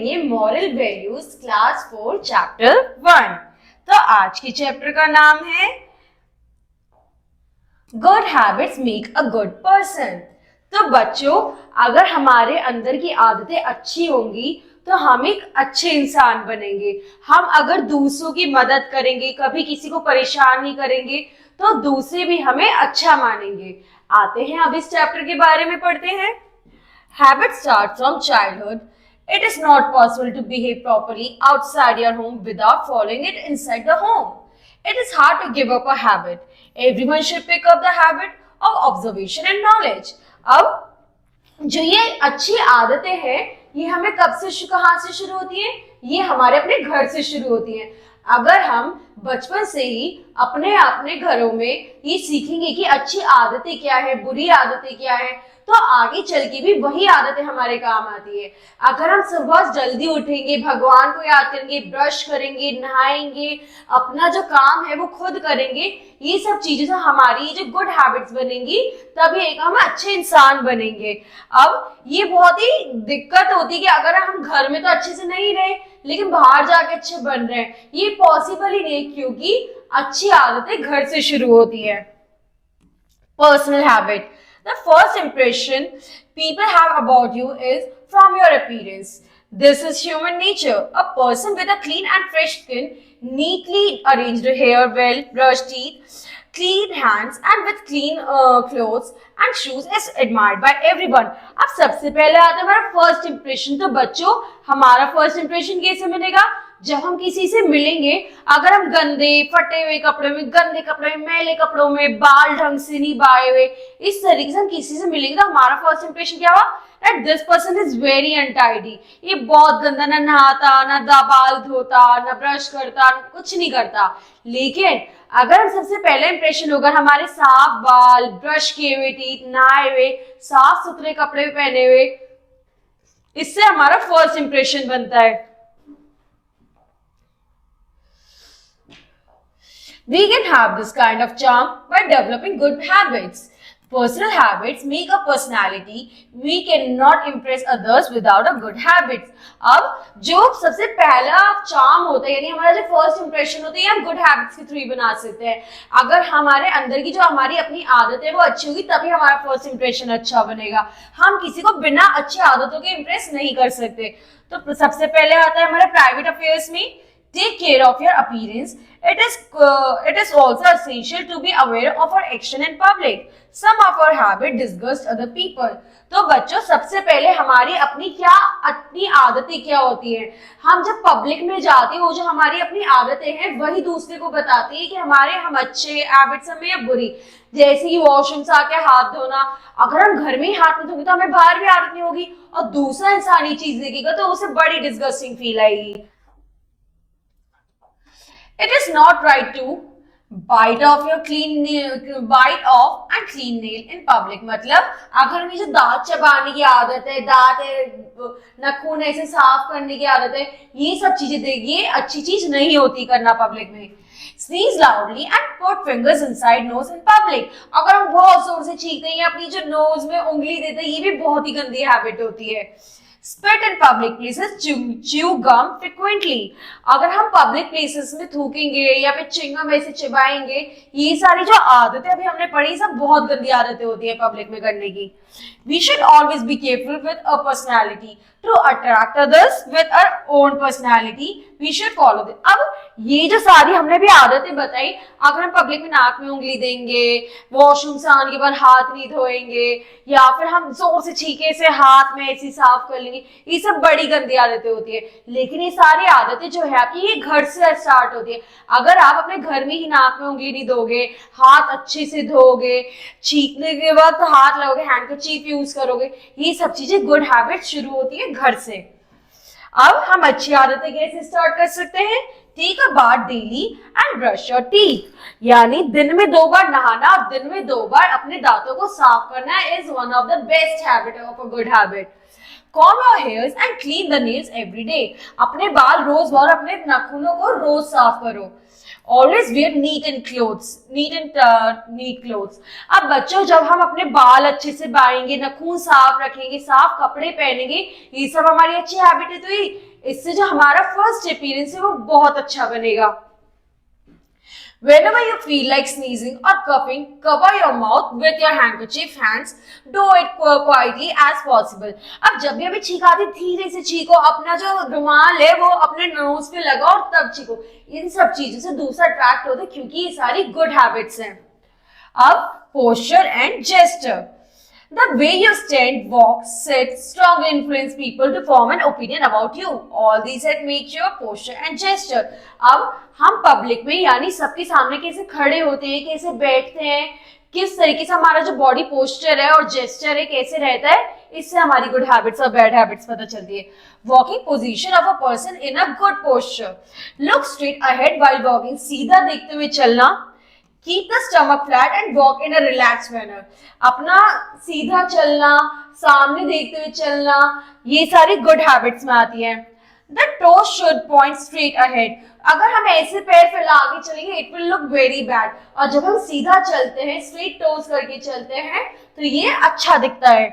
पढ़ेंगे moral values class 4 chapter 1। तो आज के चैप्टर का नाम है good habits make a good person. तो बच्चों, अगर हमारे अंदर की आदतें अच्छी होंगी तो हम एक अच्छे इंसान बनेंगे। हम अगर दूसरों की मदद करेंगे, कभी किसी को परेशान नहीं करेंगे, तो दूसरे भी हमें अच्छा मानेंगे। आते हैं अब इस चैप्टर के बारे में पढ़ते हैं। Habits start from childhood. It is not possible to behave properly outside your home without following it inside the home. It is hard to give up a habit. Everyone should pick up the habit of observation and knowledge. अब जो ये अच्छी आदतें हैं, ये हमें कब से कहाँ से शुरू होती हैं? ये हमारे अपने घर से शुरू होती हैं। अगर हम बचपन से ही अपने अपने घरों में ये सीखेंगे कि अच्छी आदतें क्या है, बुरी आदतें क्या है, तो आगे चल के भी वही आदतें हमारे काम आती है। अगर हम सुबह जल्दी उठेंगे, भगवान को याद करेंगे, ब्रश करेंगे, नहाएंगे, अपना जो काम है वो खुद करेंगे, ये सब चीजें से हमारी जो गुड हैबिट्स बनेंगी, तभी एक हम अच्छे इंसान बनेंगे। अब ये बहुत ही दिक्कत होती है कि अगर हम घर में तो अच्छे से नहीं रहे लेकिन बाहर जाके अच्छे बन रहे हैं, ये पॉसिबल ही नहीं, क्योंकि अच्छी आदतें घर से शुरू होती है। Personal habit. The first impression people have about you is from your appearance. This is human nature. A person with a clean and fresh skin, neatly arranged hair, well brushed teeth, clean hands and with clean clothes and shoes is admired by everyone. अब सबसे पहले आता है हमारा first impression. तो बच्चों, हमारा first impression कैसे मिलेगा? जब हम किसी से मिलेंगे, अगर हम गंदे फटे हुए कपड़े में, गंदे कपड़े में, मैले कपड़ों में, बाल ढंग से नहीं बाए हुए, इस तरीके से हम किसी से मिलेंगे, तो हमारा फर्स्ट इंप्रेशन क्या हुआ? That this person is very untidy. ये बहुत गंदा, ना नहाता, ना बाल धोता, ना ब्रश करता, कुछ नहीं करता। लेकिन अगर सबसे पहले इंप्रेशन होगा हमारे साफ बाल, ब्रश किए हुए टीथ, नहाए हुए, साफ सुथरे कपड़े पहने हुए, इससे हमारा फर्स्ट इंप्रेशन बनता है। We can have this kind of charm by developing good habits. Personal habits make a personality. We cannot impress others without a good habits. अब जो सबसे पहला चार्म होता है, यानी हमारा जो फर्स्ट इंप्रेशन होता है, हम गुड हैबिट्स के थ्रू ही बना सकते हैं। अगर हमारे अंदर की जो हमारी अपनी आदत है वो अच्छी होगी, तभी हमारा फर्स्ट इंप्रेशन अच्छा बनेगा। हम किसी को बिना अच्छी आदतों के इम्प्रेस नहीं कर सकते। तो सबसे पहले आता है हमारे प्राइवेट अफेयर्स में, take care of your appearance. It is also essential to be aware of our action in public. Some of our habit disgust other people. तो बच्चों, सबसे पहले हमारी अपनी आदतें क्या होती हैं? हम जब पब्लिक में जाते हैं, वो जो हमारी अपनी आदतें हैं वही दूसरे को बताती है कि हम अच्छे हैबिट्स हैं या बुरी। जैसे कि वॉशरूम से आके हाथ धोना, अगर हम घर में ही हाथ नहीं धोंगे तो हमें बाहर भी आदत नहीं होगी, और दूसरा इंसान ये चीज देखेगा तो उसे बड़ी डिस्गस्टिंग फील आएगी। It is not right to bite off and clean nail in public. मतलब अगर हमें जो दांत चबाने की आदत है, नाखून ऐसे साफ करने की आदत है, ये सब चीजें देखिए अच्छी चीज नहीं होती करना पब्लिक में। Sneeze loudly and put fingers inside nose in public. अगर हम बहुत जोर से छींकते हैं, अपनी जो नोज में उंगली देते हैं, ये भी बहुत ही गंदी हैबिट होती है। Spit in public places, chew gum frequently. अगर हम पब्लिक प्लेसेस में थूकेंगे या फिर च्युइंगम ऐसे चिबाएंगे, ये सारी जो आदतें अभी हमने पढ़ी, सब बहुत गंदी आदतें होती है पब्लिक में करने की। We should always be careful with our personality to attract others with our own personality. We should follow them. अब ये जो सारी हमने भी आदतें बताई, अगर हम पब्लिक में नाक में उंगली देंगे, वॉशरूम से आने के बाद हाथ नहीं धोएंगे, या फिर हम जोर से छींके से हाथ में ऐसे साफ कर लेंगे, ये सब बड़ी गंदी आदतें होती है। लेकिन ये सारी आदतें जो है आपकी, ये घर से स्टार्ट होती है। अगर आप अपने घर में ही नाक में उंगली नहीं धोगे, हाथ अच्छे से धोगे, छींकने के वक्त हाथ लगाओगे, हैंडकरचीफ यूज करोगे, ये सब चीजें गुड हैबिट शुरू होती है घर से। अब हम अच्छी आदतें कैसे स्टार्ट कर सकते हैं? Take a bath daily and brush your teeth, यानी दिन में 2 बार नहाना और दिन में 2 बार अपने दांतों को साफ करना is one of the best habit of a good habit. Comb your hairs and clean the nails every day. अपने बाल रोज और अपने नाखूनों को रोज साफ करो। Always wear neat clothes. अब बच्चों, जब हम अपने बाल अच्छे से बाएंगे, नाखून साफ रखेंगे, साफ कपड़े पहनेंगे, ये सब हमारी अच्छी हैबिट है। तो इससे जो हमारा फर्स्ट अपीयरेंस है वो बहुत अच्छा बनेगा। Whenever you feel like sneezing or coughing, cover your mouth with your handkerchief hands. Do it quietly as possible. अब जब भी हमें छींक आती धीरे से छींको, अपना जो रुमाल है वो अपने नोज पे लगाओ और तब छींको। इन सब चीजों से दूसरा अट्रैक्ट होता है क्योंकि ये सारी गुड हैबिट्स हैं। अब posture and gesture. The way you stand, walk, sit strongly influence people to form an opinion about you. All these that make your posture and gesture. अब हम पब्लिक में यानी सबके सामने कैसे खड़े होते हैं, कैसे बैठते हैं, किस तरीके से हमारा जो बॉडी पोस्चर है और जेस्चर है कैसे रहता है, इससे हमारी गुड हैबिट्स और बैड हैबिट्स पता चलती है। Walking position of a person in a good posture. Look straight ahead while walking. सीधा देखते हुए चलना। Keep the stomach flat and walk in a relaxed manner. अपना सीधा चलना, सामने देखते हुए चलना, ये सारी गुड हैबिट्स में आती है। The toes should point straight ahead. अगर हम ऐसे पैर फैला के चलेंगे, it will look very bad. और जब हम सीधा चलते हैं, straight toes करके चलते हैं, तो ये अच्छा दिखता है।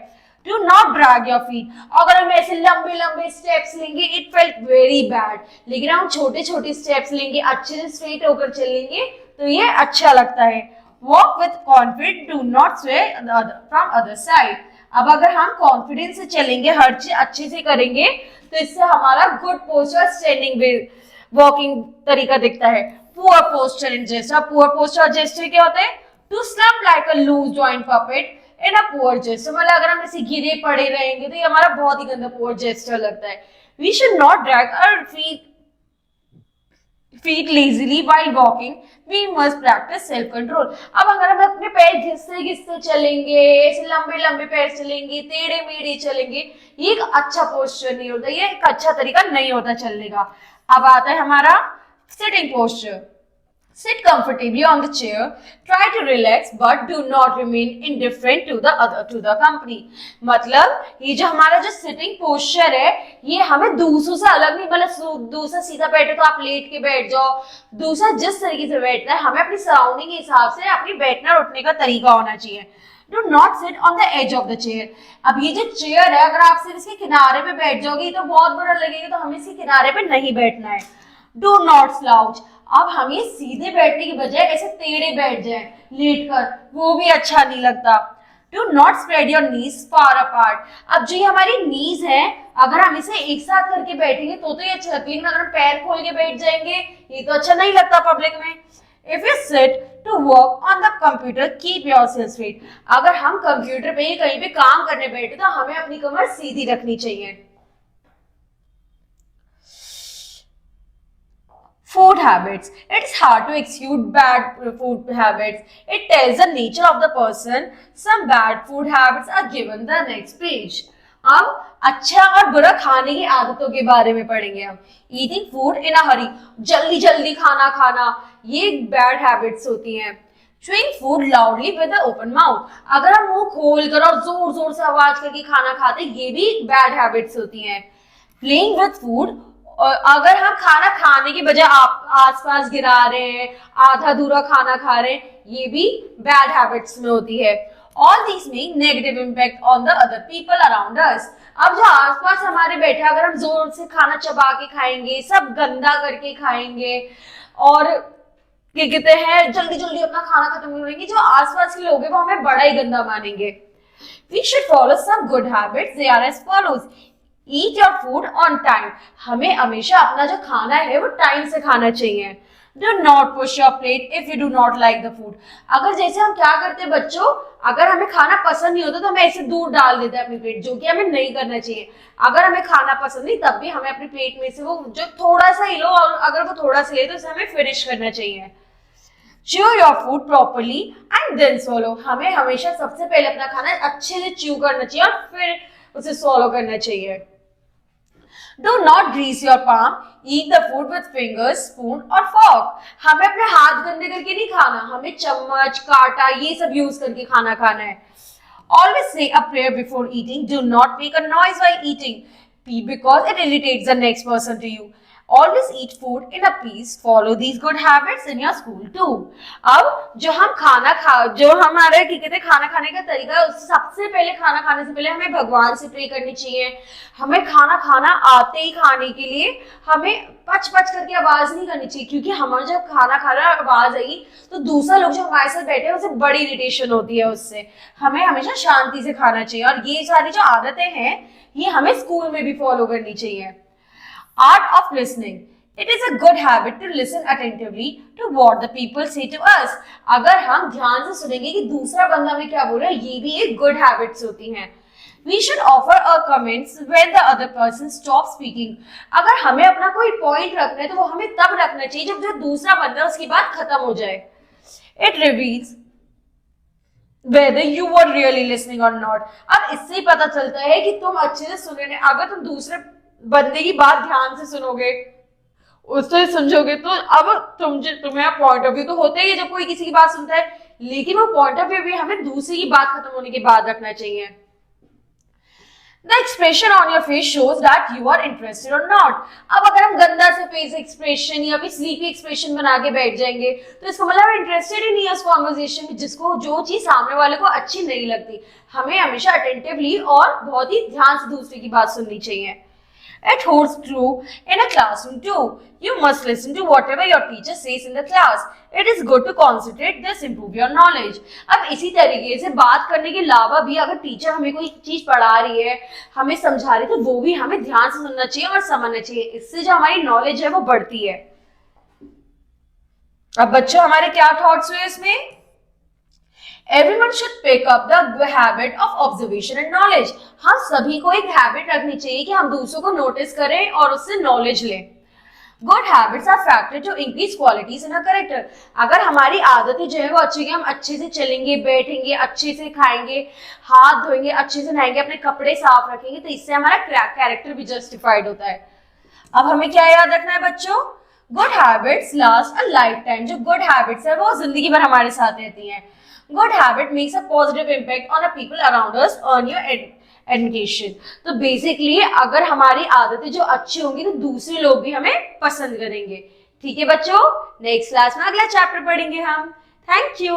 Do not drag your feet. अगर हम ऐसे लंबे लंबे स्टेप्स लेंगे, it felt very bad. लेकिन हम छोटे छोटे स्टेप्स लेंगे, अच्छे से स्ट्रेट होकर चलेंगे, तो ये अच्छा लगता है। Walk with confidence, do not sway from other side. अब अगर हम कॉन्फिडेंस से चलेंगे, हर चीज अच्छे से करेंगे, तो इससे हमारा गुड पोस्चर स्टैंडिंग वॉकिंग तरीका दिखता है। Poor posture and gesture. Poor posture और जेस्चर क्या होते हैं? To slump like a loose joint puppet in a poor gesture. मतलब अगर हम ऐसे गिरे पड़े रहेंगे तो ये हमारा बहुत ही गंदा पुअर जेस्चर लगता है। We should not drag our feet lazily while walking. We must practice self control. अब अगर हम अपने पैर घिसते घिसते चलेंगे, ऐसे लंबे लंबे पैर चलेंगे, टेढ़े मेढ़े चलेंगे, ये एक अच्छा पोस्चर नहीं होता, ये एक अच्छा तरीका नहीं होता चलने का। अब आता है हमारा sitting posture. Sit comfortably on the chair. Try to relax, but do not remain indifferent to the company. मतलब ये जो हमारा जो सिटिंग पोस्चर है, ये हमें दूसरों से अलग नहीं, मतलब दूसरा सीधा बैठे तो आप लेट के बैठ जाओ, दूसरा जिस तरीके से बैठता है, हमें अपनी सराउंडिंग के हिसाब से अपनी बैठना उठने का तरीका होना चाहिए। Do not sit on the edge of the chair. अब ये जो चेयर है, अगर आप सिर्फ इसके किनारे पे बैठ जाओगे तो बहुत बुरा लगेगा, तो हमें इसके किनारे पे नहीं बैठना है। Do not slouch. अब हम ये सीधे बैठने की बजाय ऐसे टेढ़े बैठ जाए लेटकर, वो भी अच्छा नहीं लगता। Do not spread your knees far apart. अब जो ये हमारी नीज है, अगर हम इसे एक साथ करके बैठेंगे तो ये अच्छा लगता है, लेकिन अगर हम पैर खोल के बैठ जाएंगे, ये तो अच्छा नहीं लगता पब्लिक में। If you sit to work on the computer, keep yourself straight. अगर हम कंप्यूटर पे कहीं पे काम करने बैठे तो हमें अपनी कमर सीधी रखनी चाहिए। Food habits. It's hard to execute bad food habits. It tells the nature of the person. Some bad food habits are given the next page. अब अच्छा और बुरा खाने की आदतों के बारे में पढ़ेंगे हम। Eating food in a hurry. जल्दी जल्दी खाना खाना, ये bad habits होती हैं। Chewing food loudly with an open mouth. अगर हम मुंह खोल कर और जोर जोर से आवाज करके खाना खाते, ये भी bad habits होती हैं। Playing with food. और अगर हम खाना खाने की बजाय आप आसपास गिरा रहे हैं, आधा अधूरा खाना खा रहे हैं, ये भी बैड हैबिट्स में होती है। All these make negative impact on the other people around us. अब जो आसपास हमारे बैठे, अगर हम जोर से खाना चबा के खाएंगे, सब गंदा करके खाएंगे और क्या कहते हैं जल्दी जल्दी अपना खाना खत्म करेंगे, जो आसपास के लोग हैं वो हमें बड़ा ही गंदा मानेंगे। We should follow some good habits. They are as follows. Eat your food on time. हमें हमेशा अपना जो खाना है वो टाइम से खाना चाहिए। Do not push your plate if you do not like the food. अगर जैसे हम क्या करते हैं बच्चों, अगर हमें खाना पसंद नहीं होता तो हमें ऐसे दूर डाल देते हैं अपनी प्लेट, जो कि हमें नहीं करना चाहिए। अगर हमें खाना पसंद नहीं, तब भी हमें अपनी प्लेट में से वो जो थोड़ा सा ही लो, और अगर वो थोड़ा सा ले तो उसे हमें फिनिश करना चाहिए। Chew your food properly and then swallow. हमें हमेशा सबसे पहले अपना खाना अच्छे से च्यू करना चाहिए और फिर उसे swallow करना चाहिए। Do not grease your palm. Eat the food with fingers, spoon or fork. हमें अपने हाथ गंदे करके नहीं खाना, हमें चम्मच, कांटा ये सब यूज करके खाना खाना है। Always say a prayer before eating. Do not make a noise while eating because it irritates the next person to you. Always eat food in a peace. Follow these good habits in your school too. अब जो हमारे खाना खाने का तरीका है, उससे सबसे पहले खाना खाने से पहले हमें भगवान से प्रे करनी चाहिए। हमें खाना खाना आते ही खाने के लिए हमें पच पच करके आवाज नहीं करनी चाहिए, क्योंकि हमारा जब खाना खा रहा आवाज आई तो दूसरा लोग जो हमारे साथ बैठे हैं उसे बड़ी इरिटेशन होती है उससे। हमें हमेशा शांति से खाना चाहिए, और ये सारी जो आदतें हैं ये हमें स्कूल में भी फॉलो करनी चाहिए। Art of listening. It is a good habit to listen attentively to what the people say to us. अगर हम ध्यान से सुनेंगे कि दूसरा बंदा हमें क्या बोल रहा है, ये भी एक good habits होती हैं। We should offer our comments when the other person stops speaking. अगर हमें अपना कोई point रखना है तो वो हमें तब रखना चाहिए जब जो दूसरा बंदा उसकी बात खत्म हो जाए। It reveals whether you were really listening or not. अब इससे ही पता चलता है कि तुम अच्छे से सुन रहे हैं। अगर तुम दूसरे बंदे की बात ध्यान से सुनोगे, उससे समझोगे, तो अब तुम्हें पॉइंट ऑफ व्यू तो होता ही है जब कोई किसी की बात सुनता है, लेकिन वो पॉइंट ऑफ व्यू भी हमें दूसरे की बात खत्म होने के बाद रखना चाहिए। The expression on your face shows that you are interested or not. अब अगर हम गंदा से फेस एक्सप्रेशन या फिर स्लीपी एक्सप्रेशन बना के बैठ जाएंगे तो इसका मतलब इंटरेस्टेड ही नहीं है उस कॉन्वर्सेशन में, जिसको जो चीज सामने वाले को अच्छी नहीं लगती। हमें हमेशा अटेंटिवली और बहुत ही ध्यान से दूसरे की बात सुननी चाहिए। It holds true in a classroom too. You must listen to whatever your teacher says in the class. It is good to concentrate, thus improve your knowledge. अब इसी तरीके से बात करने के अलावा भी अगर टीचर हमें कोई चीज पढ़ा रही है, हमें समझा रही है, तो वो भी हमें ध्यान से सुनना चाहिए और समझना चाहिए। इससे जो हमारी नॉलेज है वो बढ़ती है। अब बच्चों हमारे क्या थॉट्स हुए इसमें? Everyone should pick up the habit of observation and knowledge. हम सभी को एक हैबिट रखनी चाहिए कि हम दूसरों को नोटिस करें और उससे नॉलेज लें। Good habits are factors to increase qualities in our character. अगर हमारी आदतें जो है वो अच्छी है, हम अच्छे से चलेंगे, बैठेंगे, अच्छे से खाएंगे, हाथ धोएंगे, अच्छे से नहाएंगे, अपने कपड़े साफ रखेंगे, तो इससे हमारा कैरेक्टर भी जस्टिफाइड होता है। अब हमें क्या याद रखना है बच्चों? Good habits last a life time. जो गुड हैबिट्स है वो जिंदगी भर हमारे साथ रहती हैं। Good habit makes a positive impact on the people around us, on your education. तो बेसिकली अगर हमारी आदतें जो अच्छी होंगी तो दूसरे लोग भी हमें पसंद करेंगे। ठीक है बच्चों, नेक्स्ट क्लास में अगला चैप्टर पढ़ेंगे हम। Thank you.